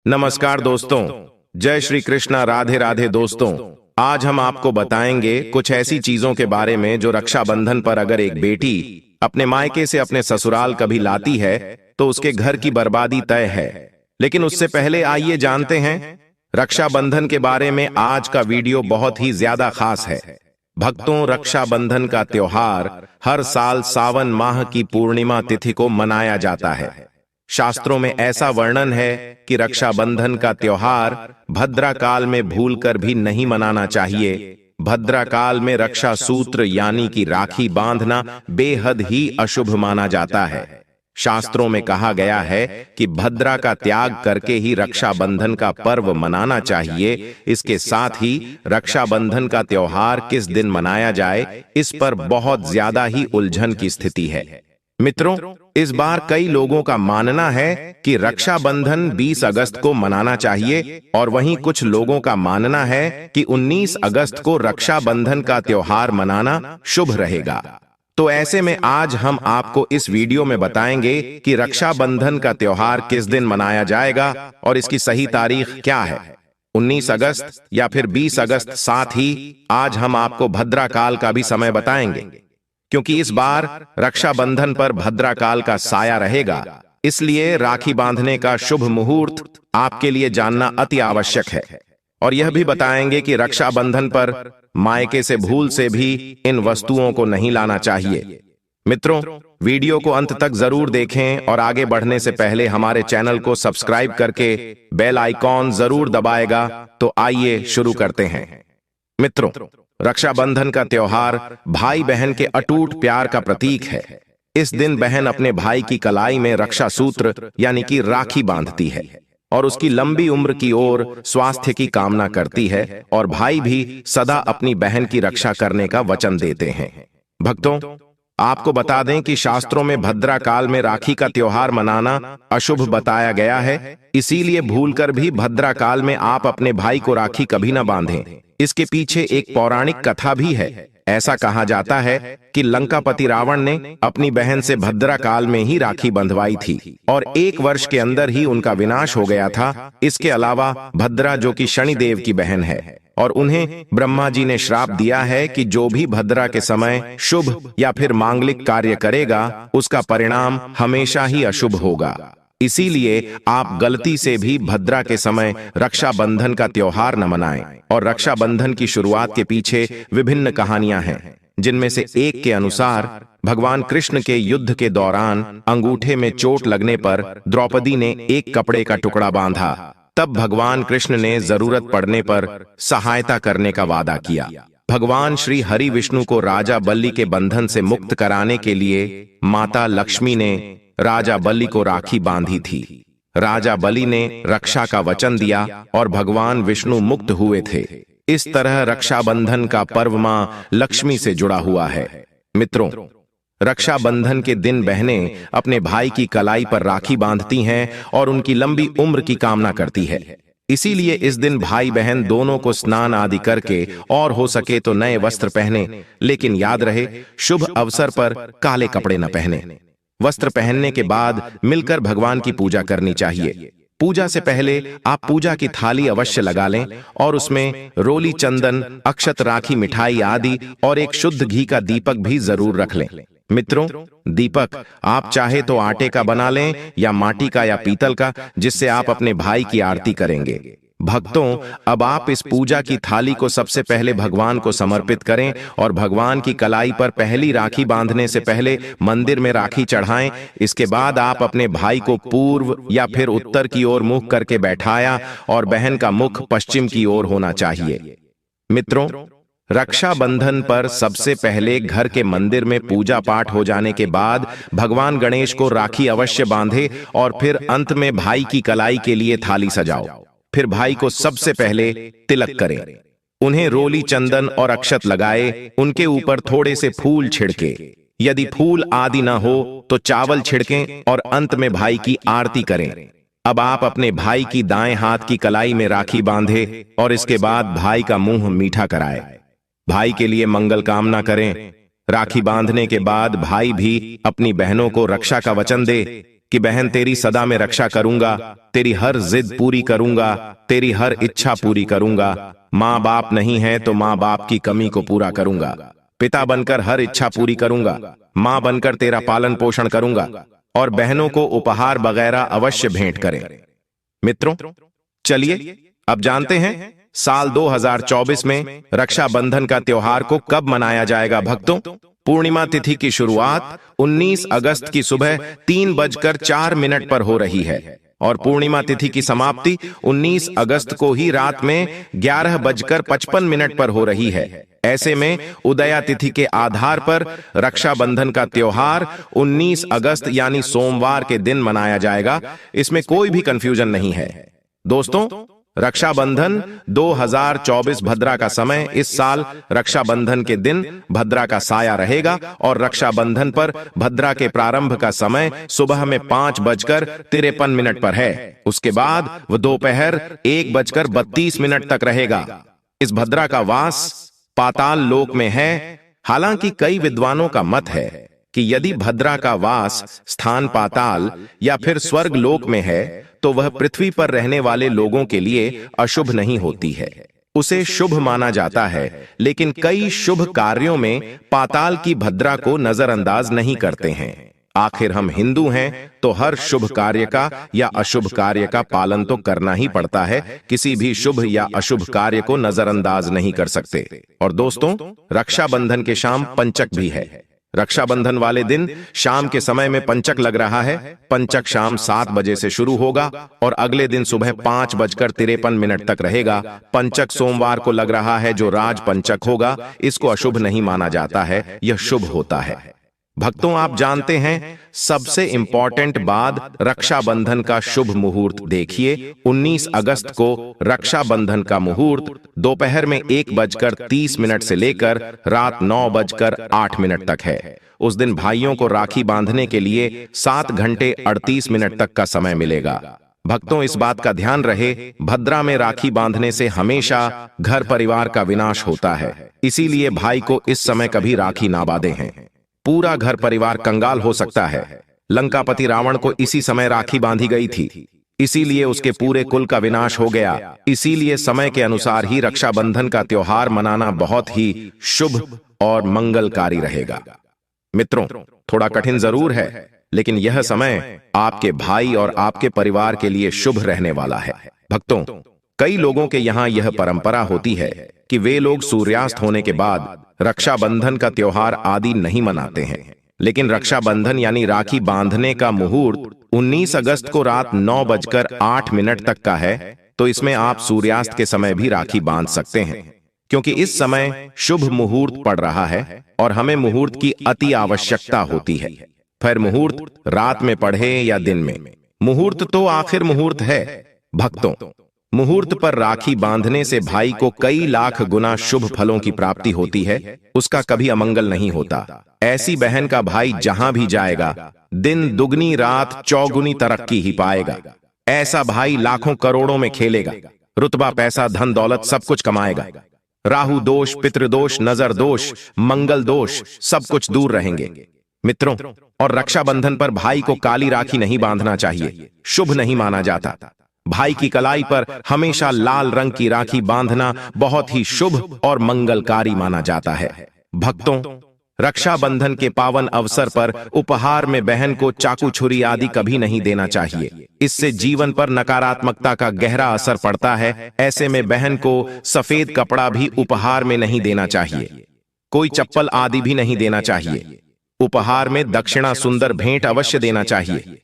नमस्कार दोस्तों, जय श्री कृष्णा, राधे राधे दोस्तों। आज हम आपको बताएंगे कुछ ऐसी चीजों के बारे में जो रक्षाबंधन पर अगर एक बेटी अपने मायके से अपने ससुराल कभी लाती है तो उसके घर की बर्बादी तय है। लेकिन उससे पहले आइए जानते हैं रक्षाबंधन के बारे में। आज का वीडियो बहुत ही ज्यादा खास है भक्तों। रक्षाबंधन का त्योहार हर साल सावन माह की पूर्णिमा तिथि को मनाया जाता है। शास्त्रों में ऐसा वर्णन है कि रक्षाबंधन का त्योहार भद्रा काल में भूलकर भी नहीं मनाना चाहिए। भद्रा काल में रक्षा सूत्र यानी कि राखी बांधना बेहद ही अशुभ माना जाता है। शास्त्रों में कहा गया है कि भद्रा का त्याग करके ही रक्षाबंधन का पर्व मनाना चाहिए। इसके साथ ही रक्षाबंधन का त्योहार किस दिन मनाया जाए, इस पर बहुत ज्यादा ही उलझन की स्थिति है। मित्रों, इस बार कई लोगों का मानना है कि रक्षाबंधन 20 अगस्त को मनाना चाहिए और वहीं कुछ लोगों का मानना है कि 19 अगस्त को रक्षाबंधन का त्योहार मनाना शुभ रहेगा। तो ऐसे में आज हम आपको इस वीडियो में बताएंगे कि रक्षाबंधन का त्योहार किस दिन मनाया जाएगा और इसकी सही तारीख क्या है, 19 अगस्त या फिर 20 अगस्त। साथ ही आज हम आपको भद्रा काल का भी समय बताएंगे, क्योंकि इस बार रक्षाबंधन पर भद्रा काल का साया रहेगा। इसलिए राखी बांधने का शुभ मुहूर्त आपके लिए जानना अति आवश्यक है। और यह भी बताएंगे कि रक्षाबंधन पर मायके से भूल से भी इन वस्तुओं को नहीं लाना चाहिए। मित्रों, वीडियो को अंत तक जरूर देखें और आगे बढ़ने से पहले हमारे चैनल को सब्सक्राइब करके बेल आइकॉन जरूर दबाएगा। तो आइए शुरू करते हैं। मित्रों, रक्षाबंधन का त्योहार भाई बहन के अटूट प्यार का प्रतीक है। इस दिन बहन अपने भाई की कलाई में रक्षा सूत्र यानी कि राखी बांधती है और उसकी लंबी उम्र की ओर स्वास्थ्य की कामना करती है, और भाई भी सदा अपनी बहन की रक्षा करने का वचन देते हैं। भक्तों, आपको बता दें कि शास्त्रों में भद्रा काल में राखी का त्योहार मनाना अशुभ बताया गया है। इसीलिए भूलकर भी भद्रा काल में आप अपने भाई को राखी कभी न बांधें। इसके पीछे एक पौराणिक कथा भी है। ऐसा कहा जाता है कि लंकापति रावण ने अपनी बहन से भद्रा काल में ही राखी बंधवाई थी और 1 वर्ष के अंदर ही उनका विनाश हो गया था। इसके अलावा भद्रा, जो कि शनिदेव की बहन है, और उन्हें ब्रह्मा जी ने श्राप दिया है कि जो भी भद्रा के समय शुभ या फिर मांगलिक कार्य करेगा उसका परिणाम हमेशा ही अशुभ होगा। इसीलिए आप गलती से भी भद्रा के समय रक्षाबंधन का त्योहार न मनाएं। और रक्षाबंधन की शुरुआत के पीछे विभिन्न कहानियां हैं, जिनमें से एक के अनुसार भगवान कृष्ण के युद्ध के दौरान अंगूठे में चोट लगने पर द्रौपदी ने एक कपड़े का टुकड़ा बांधा। तब भगवान कृष्ण ने जरूरत पड़ने पर सहायता करने का वादा किया। भगवान श्री हरि विष्णु को राजा बलि के बंधन से मुक्त कराने के लिए माता लक्ष्मी ने राजा बलि को राखी बांधी थी। राजा बलि ने रक्षा का वचन दिया और भगवान विष्णु मुक्त हुए थे। इस तरह रक्षाबंधन का पर्व मां लक्ष्मी से जुड़ा हुआ है। मित्रों, रक्षाबंधन के दिन बहनें अपने भाई की कलाई पर राखी बांधती हैं और उनकी लंबी उम्र की कामना करती है। इसीलिए इस दिन भाई बहन दोनों को स्नान आदि करके और हो सके तो नए वस्त्र पहने, लेकिन याद रहे शुभ अवसर पर काले कपड़े न पहने। वस्त्र पहनने के बाद मिलकर भगवान की पूजा करनी चाहिए। पूजा से पहले आप पूजा की थाली अवश्य लगा लें और उसमें रोली, चंदन, अक्षत, राखी, मिठाई आदि और एक शुद्ध घी का दीपक भी जरूर रख लें। मित्रों, दीपक आप चाहे तो आटे का बना लें या माटी का या पीतल का, जिससे आप अपने भाई की आरती करेंगे। भक्तों, अब आप इस पूजा की थाली को सबसे पहले भगवान को समर्पित करें और भगवान की कलाई पर पहली राखी बांधने से पहले मंदिर में राखी चढ़ाएं। इसके बाद आप अपने भाई को पूर्व या फिर उत्तर की ओर मुख करके बैठाया और बहन का मुख पश्चिम की ओर होना चाहिए। मित्रों, रक्षाबंधन पर सबसे पहले घर के मंदिर में पूजा पाठ हो जाने के बाद भगवान गणेश को राखी अवश्य बांधे और फिर अंत में भाई की कलाई के लिए थाली सजाओ। फिर भाई को सबसे पहले तिलक करें, उन्हें रोली, चंदन और अक्षत लगाए, उनके ऊपर थोड़े से फूल छिड़के। यदि फूल आदि न हो तो चावल छिड़कें और अंत में भाई की आरती करें। अब आप अपने भाई की दाएं हाथ की कलाई में राखी बांधे और इसके बाद भाई का मुंह मीठा कराए। भाई के लिए मंगल कामना करें। राखी बांधने के बाद भाई भी अपनी बहनों को रक्षा का वचन दे कि बहन तेरी सदा में रक्षा करूंगा, तेरी हर जिद पूरी करूंगा, तेरी हर इच्छा पूरी करूंगा। माँ बाप नहीं है तो माँ बाप की कमी को पूरा करूंगा। पिता बनकर हर इच्छा पूरी करूंगा। माँ बनकर तेरा पालन पोषण करूंगा और बहनों को उपहार वगैरह अवश्य भेंट करें। मित्रों, चलिए अब जानते हैं साल 2024 में रक्षाबंधन का त्योहार को कब मनाया जाएगा। भक्तों, पूर्णिमा तिथि की शुरुआत 19 अगस्त की सुबह 3:04 पर हो रही है और पूर्णिमा तिथि की समाप्ति 19 अगस्त को ही रात में 11:55 पर हो रही है। ऐसे में उदया तिथि के आधार पर रक्षाबंधन का त्योहार 19 अगस्त यानी सोमवार के दिन मनाया जाएगा। इसमें कोई भी कंफ्यूजन नहीं है। दोस्तों, रक्षाबंधन 2024 भद्रा का समय इस साल रक्षाबंधन के दिन भद्रा का साया रहेगा और रक्षाबंधन पर भद्रा के प्रारंभ का समय सुबह में 5:53 पर है। उसके बाद वह दोपहर 1:32 तक रहेगा। इस भद्रा का वास पाताल लोक में है। हालांकि कई विद्वानों का मत है कि यदि भद्रा का वास स्थान पाताल या फिर स्वर्ग लोक में है तो वह पृथ्वी पर रहने वाले लोगों के लिए अशुभ नहीं होती है, उसे शुभ माना जाता है। लेकिन कई शुभ कार्यों में पाताल की भद्रा को नजरअंदाज नहीं करते हैं। आखिर हम हिंदू हैं तो हर शुभ कार्य का या अशुभ कार्य का पालन तो करना ही पड़ता है। किसी भी शुभ या अशुभ कार्य को नजरअंदाज नहीं कर सकते। और दोस्तों, रक्षाबंधन के शाम पंचक भी है। रक्षाबंधन वाले दिन शाम के समय में पंचक लग रहा है। पंचक शाम 7 बजे से शुरू होगा और अगले दिन सुबह 5:53 तक रहेगा। पंचक सोमवार को लग रहा है जो राज पंचक होगा। इसको अशुभ नहीं माना जाता है, यह शुभ होता है। भक्तों, आप जानते हैं सबसे इंपॉर्टेंट बात रक्षाबंधन का शुभ मुहूर्त देखिए। 19 अगस्त को रक्षाबंधन का मुहूर्त दोपहर में 1:30 से लेकर रात 9:08 तक है। उस दिन भाइयों को राखी बांधने के लिए 7 घंटे 38 मिनट तक का समय मिलेगा। भक्तों, इस बात का ध्यान रहे, भद्रा में राखी बांधने से हमेशा घर परिवार का विनाश होता है। इसीलिए भाई को इस समय कभी राखी ना बांधे हैं। पूरा घर परिवार कंगाल हो सकता है। लंकापति रावण को इसी समय राखी बांधी गई थी, इसीलिए उसके पूरे कुल का विनाश हो गया। इसीलिए समय के अनुसार ही रक्षाबंधन का त्योहार मनाना बहुत ही शुभ और मंगलकारी रहेगा। मित्रों, थोड़ा कठिन जरूर है, लेकिन यह समय आपके भाई और आपके परिवार के लिए शुभ रहने वाला है। भक्तों, कई लोगों के यहाँ यह परंपरा होती है कि वे लोग सूर्यास्त होने के बाद रक्षाबंधन का त्योहार आदि नहीं मनाते हैं। लेकिन रक्षाबंधन यानी राखी बांधने का मुहूर्त 19 अगस्त को रात 9:08 तक का है, तो इसमें आप सूर्यास्त के समय भी राखी बांध सकते हैं, क्योंकि इस समय शुभ मुहूर्त पड़ रहा है और हमें मुहूर्त की अति आवश्यकता होती है। फिर मुहूर्त रात में पढ़े या दिन में, मुहूर्त तो आखिर मुहूर्त है। भक्तों, मुहूर्त पर राखी बांधने से भाई को कई लाख गुना शुभ फलों की प्राप्ति होती है, उसका कभी अमंगल नहीं होता। ऐसी बहन का भाई जहां भी जाएगा, दिन दुगनी रात चौगुनी तरक्की ही पाएगा। ऐसा भाई लाखों करोड़ों में खेलेगा, रुतबा पैसा धन दौलत सब कुछ कमाएगा। राहु दोष, पितृदोष, नजर दोष, मंगल दोष सब कुछ दूर रहेंगे। मित्रों, और रक्षाबंधन पर भाई को काली राखी नहीं बांधना चाहिए, शुभ नहीं माना जाता। भाई की कलाई पर हमेशा लाल रंग की राखी बांधना बहुत ही शुभ और मंगलकारी माना जाता है। भक्तों, रक्षाबंधन के पावन अवसर पर उपहार में बहन को चाकू छुरी आदि कभी नहीं देना चाहिए। इससे जीवन पर नकारात्मकता का गहरा असर पड़ता है। ऐसे में बहन को सफेद कपड़ा भी उपहार में नहीं देना चाहिए, कोई चप्पल आदि भी नहीं देना चाहिए। उपहार में दक्षिणा सुंदर भेंट अवश्य देना चाहिए।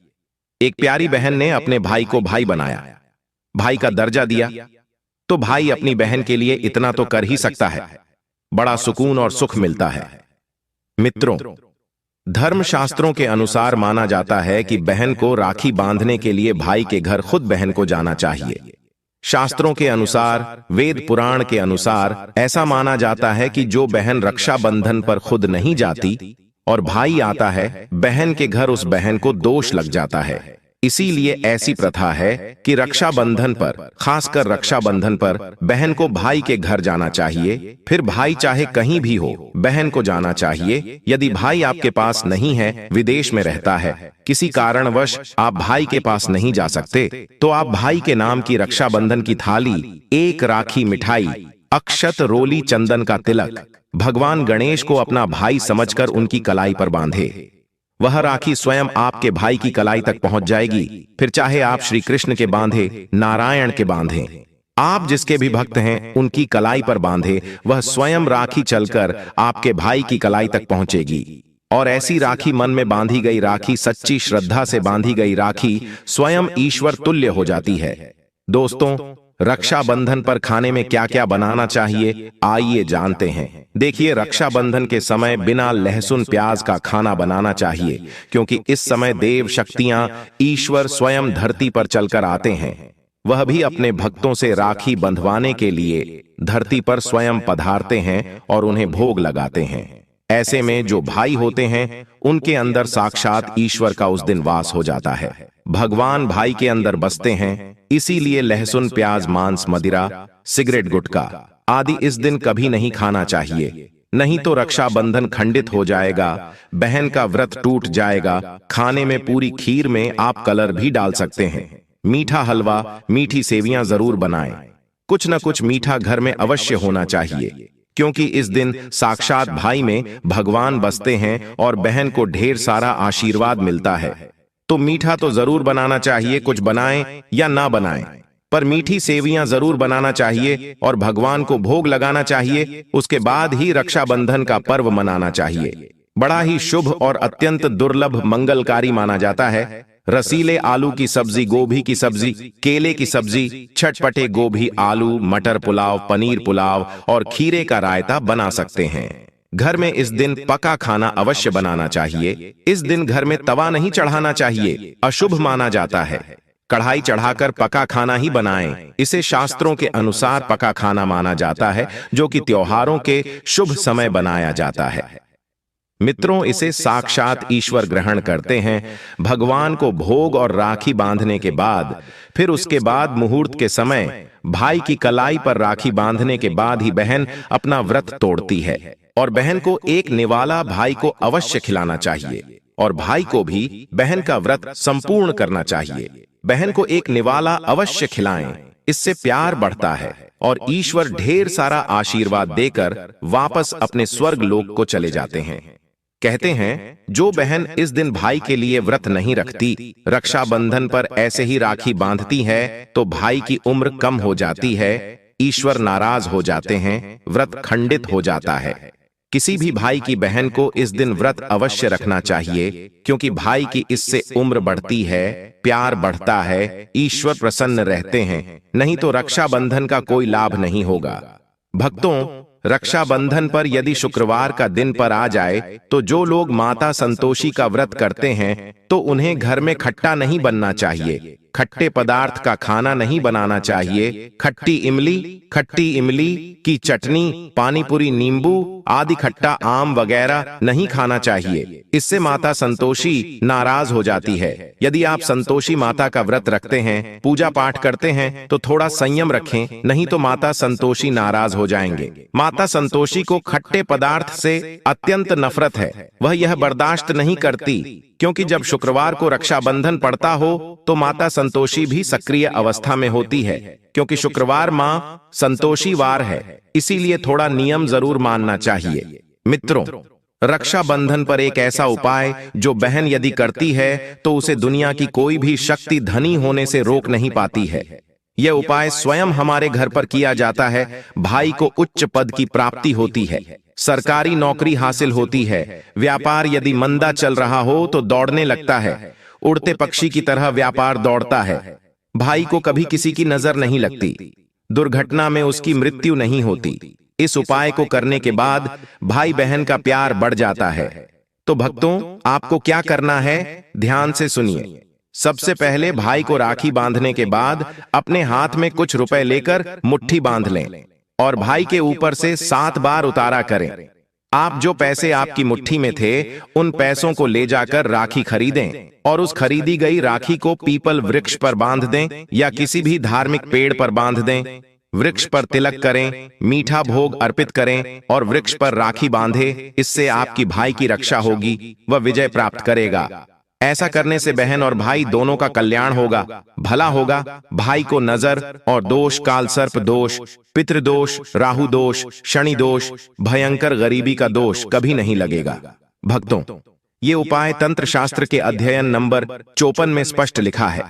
एक प्यारी बहन ने अपने भाई को भाई बनाया, भाई का दर्जा दिया, तो भाई अपनी बहन के लिए इतना तो कर ही सकता है। बड़ा सुकून और सुख मिलता है। मित्रों, धर्मशास्त्रों के अनुसार माना जाता है कि बहन को राखी बांधने के लिए भाई के घर खुद बहन को जाना चाहिए। शास्त्रों के अनुसार, वेद पुराण के अनुसार ऐसा माना जाता है कि जो बहन रक्षाबंधन पर खुद नहीं जाती और भाई आता है बहन के घर, उस बहन को दोष लग जाता है। इसीलिए ऐसी प्रथा है कि रक्षाबंधन पर, खासकर रक्षाबंधन पर बहन को भाई के घर जाना चाहिए। फिर भाई चाहे कहीं भी हो, बहन को जाना चाहिए। यदि भाई आपके पास नहीं है, विदेश में रहता है, किसी कारणवश आप भाई के पास नहीं जा सकते, तो आप भाई के नाम की रक्षाबंधन की थाली, एक राखी, मिठाई, अक्षत, रोली, चंदन का तिलक, भगवान गणेश को अपना भाई समझकर उनकी कलाई पर बांधे। वह राखी स्वयं आपके भाई की कलाई तक पहुंच जाएगी। फिर चाहे आप श्री कृष्ण के बांधे, नारायण के बांधे, आप जिसके भी भक्त हैं उनकी कलाई पर बांधे, वह स्वयं राखी चलकर आपके भाई की कलाई तक पहुंचेगी। और ऐसी राखी, मन में बांधी गई राखी, सच्ची श्रद्धा से बांधी गई राखी स्वयं ईश्वर तुल्य हो जाती है। दोस्तों, रक्षाबंधन पर खाने में क्या क्या बनाना चाहिए, आइए जानते हैं। देखिए, रक्षाबंधन के समय बिना लहसुन प्याज का खाना बनाना चाहिए, क्योंकि इस समय देव शक्तियां, ईश्वर स्वयं धरती पर चलकर आते हैं। वह भी अपने भक्तों से राखी बंधवाने के लिए धरती पर स्वयं पधारते हैं और उन्हें भोग लगाते हैं। ऐसे में जो भाई होते हैं उनके अंदर साक्षात ईश्वर का उस दिन वास हो जाता है। भगवान भाई के अंदर बसते हैं। इसीलिए लहसुन प्याज, मांस, मदिरा, सिगरेट, गुटखा आदि इस दिन कभी नहीं खाना चाहिए, नहीं तो रक्षाबंधन खंडित हो जाएगा, बहन का व्रत टूट जाएगा। खाने में पूरी खीर में आप कलर भी डाल सकते हैं। मीठा हलवा, मीठी सेवियां जरूर बनाएं। कुछ न कुछ मीठा घर में अवश्य होना चाहिए, क्योंकि इस दिन साक्षात भाई में भगवान बसते हैं और बहन को ढेर सारा आशीर्वाद मिलता है। तो मीठा तो जरूर बनाना चाहिए, कुछ बनाएं या ना बनाएं, पर मीठी सेवियां जरूर बनाना चाहिए और भगवान को भोग लगाना चाहिए। उसके बाद ही रक्षाबंधन का पर्व मनाना चाहिए। बड़ा ही शुभ और अत्यंत दुर्लभ मंगलकारी माना जाता है। रसीले आलू की सब्जी, गोभी की सब्जी, केले की सब्जी, चटपटे गोभी, आलू, मटर पुलाव, पनीर पुलाव और खीरे का रायता बना सकते हैं। घर में इस दिन पका खाना अवश्य बनाना चाहिए। इस दिन घर में तवा नहीं चढ़ाना चाहिए, अशुभ माना जाता है। कढ़ाई चढ़ाकर पका खाना ही बनाएं। इसे शास्त्रों के अनुसार पका खाना माना जाता है, जो कि त्योहारों के शुभ समय बनाया जाता है। मित्रों, इसे साक्षात ईश्वर ग्रहण करते हैं। भगवान को भोग और राखी बांधने के बाद, फिर उसके बाद मुहूर्त के समय भाई की कलाई पर राखी बांधने के बाद ही बहन अपना व्रत तोड़ती है। और बहन को एक निवाला भाई को अवश्य खिलाना चाहिए और भाई को भी बहन का व्रत संपूर्ण करना चाहिए। बहन को एक निवाला अवश्य खिलाएं, इससे प्यार बढ़ता है और ईश्वर ढेर सारा आशीर्वाद देकर वापस अपने स्वर्ग लोक को चले जाते हैं। कहते हैं, जो बहन इस दिन भाई के लिए व्रत नहीं रखती, रक्षाबंधन पर ऐसे ही राखी बांधती है, तो भाई की उम्र कम हो जाती है, ईश्वर नाराज हो जाते हैं, व्रत खंडित हो जाता है। किसी भी भाई की बहन को इस दिन व्रत अवश्य रखना चाहिए, क्योंकि भाई की इससे उम्र बढ़ती है, प्यार बढ़ता है, ईश्वर प्रसन्न रहते हैं। नहीं तो रक्षाबंधन का कोई लाभ नहीं होगा। भक्तों, रक्षाबंधन पर यदि शुक्रवार का दिन पर आ जाए, तो जो लोग माता संतोषी का व्रत करते हैं, तो उन्हें घर में खट्टा नहीं बनना चाहिए, खट्टे पदार्थ का खाना नहीं बनाना चाहिए। खट्टी इमली की चटनी, पानीपुरी, नींबू आदि खट्टा आम वगैरह नहीं खाना चाहिए। इससे माता संतोषी नाराज हो जाती है। यदि आप संतोषी माता का व्रत रखते हैं, पूजा पाठ करते हैं, तो थोड़ा संयम रखें, नहीं तो माता संतोषी नाराज हो जाएंगे। माता संतोषी को खट्टे पदार्थ से अत्यंत नफरत है। वह यह बर्दाश्त नहीं करती, क्योंकि जब शुक्रवार को रक्षाबंधन पड़ता हो तो माता संतोषी भी सक्रिय अवस्था में होती है, क्योंकि शुक्रवार मां संतोषी वार है। इसीलिए थोड़ा नियम जरूर मानना चाहिए। मित्रों, रक्षाबंधन पर एक ऐसा उपाय जो बहन यदि करती है तो उसे दुनिया की कोई भी शक्ति धनी होने से रोक नहीं पाती है। यह उपाय स्वयं हमारे घर पर किया जाता है। भाई को उच्च पद की प्राप्ति होती है, सरकारी नौकरी हासिल होती है, व्यापार यदि मंदा चल रहा हो तो दौड़ने लगता है, उड़ते पक्षी की तरह व्यापार दौड़ता है। भाई को कभी किसी की नजर नहीं लगती, दुर्घटना में उसकी मृत्यु नहीं होती। इस उपाय को करने के बाद भाई बहन का प्यार बढ़ जाता है। तो भक्तों, आपको क्या करना है, ध्यान से सुनिए। सबसे पहले भाई को राखी बांधने के बाद अपने हाथ में कुछ रुपए लेकर मुट्ठी बांध लें और भाई के ऊपर से 7 बार उतारा करें। आप जो पैसे आपकी मुट्ठी में थे उन पैसों को ले जाकर राखी खरीदें और उस खरीदी गई राखी को पीपल वृक्ष पर बांध दें या किसी भी धार्मिक पेड़ पर बांध दें। वृक्ष पर तिलक करें, मीठा भोग अर्पित करें और वृक्ष पर राखी बांधे। इससे आपकी भाई की रक्षा होगी, वह विजय प्राप्त करेगा। ऐसा करने से बहन और भाई दोनों का कल्याण होगा, भला होगा। भाई को नजर और दोष, काल सर्प दोष, पितृदोष, राहु दोष, शनि दोष, भयंकर गरीबी का दोष कभी नहीं लगेगा। भक्तों, ये उपाय तंत्र शास्त्र के अध्ययन नंबर 54 में स्पष्ट लिखा है।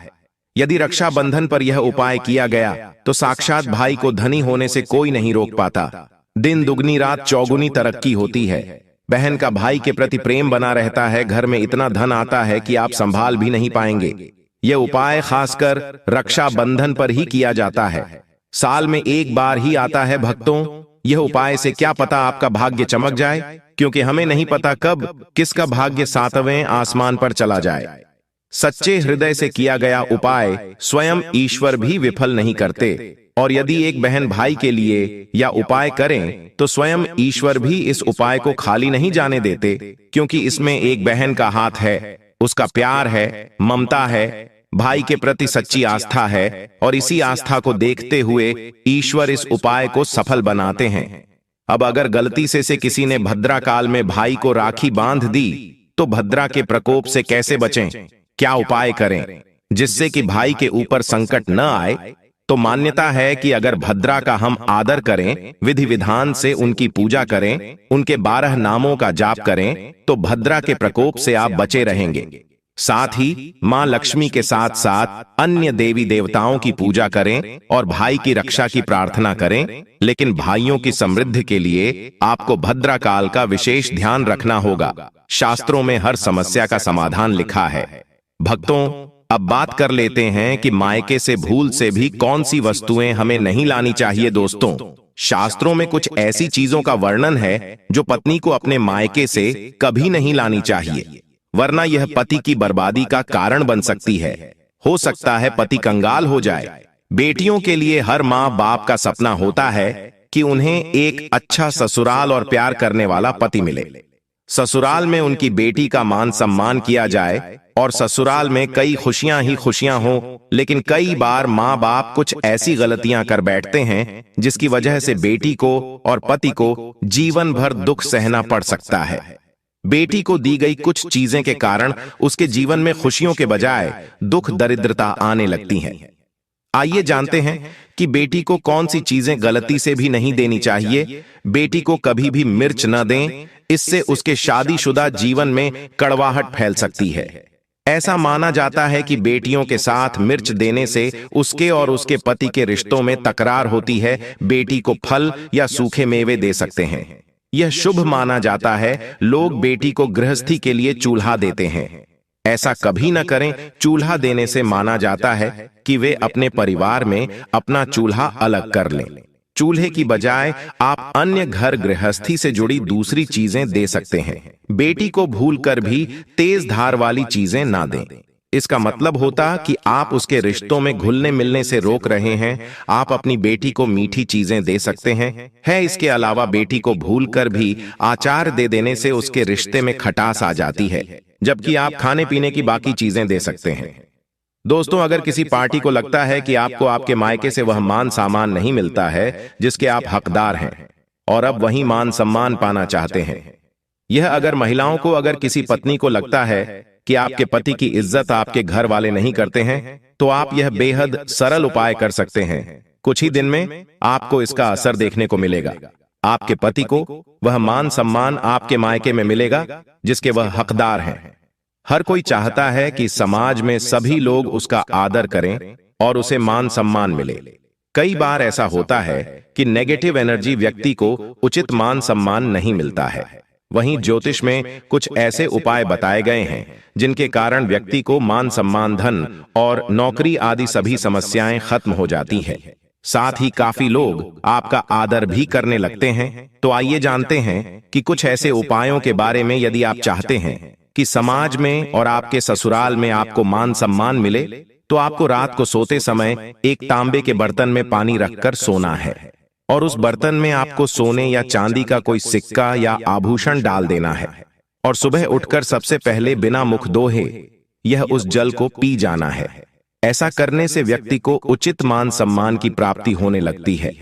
यदि रक्षा बंधन पर यह उपाय किया गया तो साक्षात भाई को धनी होने से कोई नहीं रोक पाता। दिन दुगनी रात चौगुनी तरक्की होती है। बहन का भाई के प्रति प्रेम बना रहता है। घर में इतना धन आता है कि आप संभाल भी नहीं पाएंगे। यह उपाय खासकर रक्षा बंधन पर ही किया जाता है। साल में एक बार ही आता है भक्तों। यह उपाय से क्या पता आपका भाग्य चमक जाए, क्योंकि हमें नहीं पता कब किसका भाग्य 7वें आसमान पर चला जाए। सच्चे हृदय से किया गया उपाय स्वयं ईश्वर भी विफल नहीं करते। और यदि एक बहन भाई के लिए या उपाय करें तो स्वयं ईश्वर भी इस उपाय को खाली नहीं जाने देते, क्योंकि इसमें एक बहन का हाथ है, उसका प्यार है, ममता है, भाई के प्रति सच्ची आस्था है। और इसी आस्था को देखते हुए ईश्वर इस उपाय को सफल बनाते हैं। अब अगर गलती से किसी ने भद्रा काल में भाई को राखी बांध दी तो भद्रा के प्रकोप से कैसे बचें? क्या उपाय करें जिससे कि भाई के ऊपर संकट न आए? तो मान्यता है कि अगर भद्रा का हम आदर करें, विधि विधान से उनकी पूजा करें, उनके 12 नामों का जाप करें, तो भद्रा के प्रकोप से आप बचे रहेंगे। साथ ही मां लक्ष्मी के साथ साथ अन्य देवी देवताओं की पूजा करें और भाई की रक्षा की प्रार्थना करें। लेकिन भाइयों की समृद्धि के लिए आपको भद्रा काल का विशेष ध्यान रखना होगा। शास्त्रों में हर समस्या का समाधान लिखा है। भक्तों, अब बात कर लेते हैं कि मायके से भूल से भी कौन सी वस्तुएं हमें नहीं लानी चाहिए। दोस्तों, शास्त्रों में कुछ ऐसी चीजों का वर्णन है जो पत्नी को अपने मायके से कभी नहीं लानी चाहिए, वरना यह पति की बर्बादी का कारण बन सकती है। हो सकता है पति कंगाल हो जाए। बेटियों के लिए हर माँ बाप का सपना होता है कि उन्हें एक अच्छा ससुराल और प्यार करने वाला पति मिले। ससुराल में उनकी बेटी का मान सम्मान किया जाए और ससुराल में कई खुशियां ही खुशियां हो। लेकिन कई बार माँ बाप कुछ ऐसी गलतियां कर बैठते हैं जिसकी वजह से बेटी को और पति को जीवन भर दुख सहना पड़ सकता है। बेटी को दी गई कुछ चीजें के कारण उसके जीवन में खुशियों के बजाय दुख दरिद्रता आने लगती है। आइए जानते हैं कि बेटी को कौन सी चीजें गलती से भी नहीं देनी चाहिए। बेटी को कभी भी मिर्च न दें, इससे उसके शादीशुदा जीवन में कड़वाहट फैल सकती है। ऐसा माना जाता है कि बेटियों के साथ मिर्च देने से उसके और उसके पति के रिश्तों में तकरार होती है। बेटी को फल या सूखे मेवे दे सकते हैं, यह शुभ माना जाता है। लोग बेटी को गृहस्थी के लिए चूल्हा देते हैं, ऐसा कभी न करें। चूल्हा देने से माना जाता है कि वे अपने परिवार में अपना चूल्हा अलग कर लें। चूल्हे की बजाय आप अन्य घर गृहस्थी से जुड़ी दूसरी चीजें दे सकते हैं। बेटी को भूलकर भी तेज धार वाली चीजें ना दें। इसका मतलब होता कि आप उसके रिश्तों में घुलने मिलने से रोक रहे हैं। आप अपनी बेटी को मीठी चीजें दे सकते हैं। इसके अलावा बेटी को भूलकर भी आचार दे देने से उसके रिश्ते में खटास आ जाती है, जबकि आप खाने पीने की बाकी चीजें दे सकते हैं। दोस्तों, अगर किसी पार्टी को लगता है कि आपको आपके मायके से वह मान सम्मान नहीं मिलता है जिसके आप हकदार हैं और अब वही मान सम्मान पाना चाहते हैं, यह अगर महिलाओं को, अगर किसी पत्नी को लगता है कि आपके पति की इज्जत आपके घर वाले नहीं करते हैं, तो आप यह बेहद सरल उपाय कर सकते हैं। कुछ ही दिन में आपको इसका असर देखने को मिलेगा। आपके पति को वह मान सम्मान आपके मायके में मिलेगा जिसके वह हकदार हैं। हर कोई चाहता है कि समाज में सभी लोग उसका आदर करें और उसे मान सम्मान मिले। कई बार ऐसा होता है कि नेगेटिव एनर्जी व्यक्ति को उचित मान सम्मान नहीं मिलता है। वहीं ज्योतिष में कुछ ऐसे उपाय बताए गए हैं जिनके कारण व्यक्ति को मान सम्मान, धन और नौकरी आदि सभी समस्याएं खत्म हो जाती है। साथ ही काफी लोग आपका आदर भी करने लगते हैं। तो आइए जानते हैं कि कुछ ऐसे उपायों के बारे में। यदि आप चाहते हैं कि समाज में और आपके ससुराल में आपको मान सम्मान मिले, तो आपको रात को सोते समय एक तांबे के बर्तन में पानी रखकर सोना है। और उस बर्तन में आपको सोने या चांदी का कोई सिक्का या आभूषण डाल देना है और सुबह उठकर सबसे पहले बिना मुख धोए यह उस जल को पी जाना है। ऐसा करने से व्यक्ति को उचित मान सम्मान की प्राप्ति होने लगती है।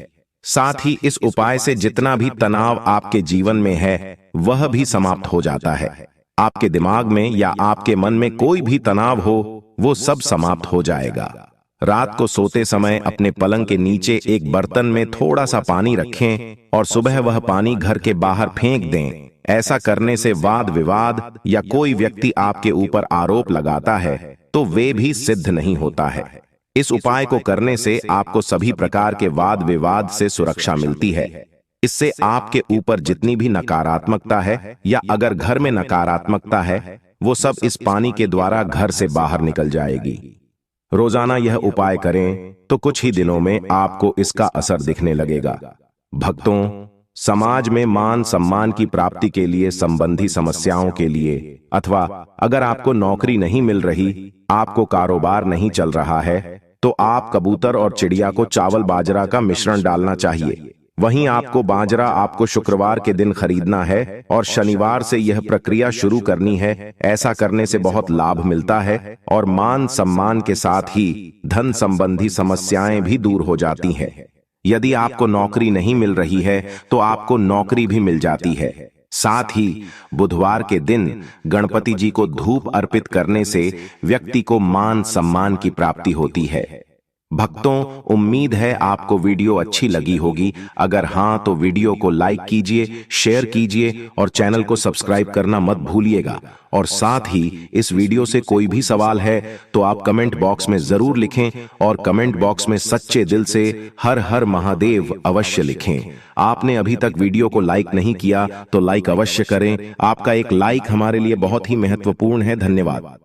साथ ही इस उपाय से जितना भी तनाव आपके जीवन में है वह भी समाप्त हो जाता है। आपके दिमाग में या आपके मन में कोई भी तनाव हो वो सब समाप्त हो जाएगा। रात को सोते समय अपने पलंग के नीचे एक बर्तन में थोड़ा सा पानी रखें और सुबह वह पानी घर के बाहर फेंक दें। ऐसा करने से वाद विवाद या कोई व्यक्ति आपके ऊपर आरोप लगाता है तो वे भी सिद्ध नहीं होता है। इस उपाय को करने से आपको सभी प्रकार के वाद विवाद से सुरक्षा मिलती है। इससे आपके ऊपर जितनी भी नकारात्मकता है या अगर घर में नकारात्मकता है वो सब इस पानी के द्वारा घर से बाहर निकल जाएगी। रोजाना यह उपाय करें तो कुछ ही दिनों में आपको इसका असर दिखने लगेगा। भक्तों, समाज में मान सम्मान की प्राप्ति के लिए संबंधी समस्याओं के लिए अथवा अगर आपको नौकरी नहीं मिल रही, आपको कारोबार नहीं चल रहा है तो आप कबूतर और चिड़िया को चावल बाजरा का मिश्रण डालना चाहिए। वहीं आपको बाजरा आपको शुक्रवार के दिन खरीदना है और शनिवार से यह प्रक्रिया शुरू करनी है। ऐसा करने से बहुत लाभ मिलता है और मान सम्मान के साथ ही धन संबंधी समस्याएं भी दूर हो जाती हैं। यदि आपको नौकरी नहीं मिल रही है तो आपको नौकरी भी मिल जाती है। साथ ही बुधवार के दिन गणपति जी को धूप अर्पित करने से व्यक्ति को मान सम्मान की प्राप्ति होती है। भक्तों, उम्मीद है आपको वीडियो अच्छी लगी होगी। अगर हां तो वीडियो को लाइक कीजिए, शेयर कीजिए और चैनल को सब्सक्राइब करना मत भूलिएगा। और साथ ही इस वीडियो से कोई भी सवाल है तो आप कमेंट बॉक्स में जरूर लिखें और कमेंट बॉक्स में सच्चे दिल से हर हर महादेव अवश्य लिखें। आपने अभी तक वीडियो को लाइक नहीं किया तो लाइक अवश्य करें। आपका एक लाइक हमारे लिए बहुत ही महत्वपूर्ण है। धन्यवाद।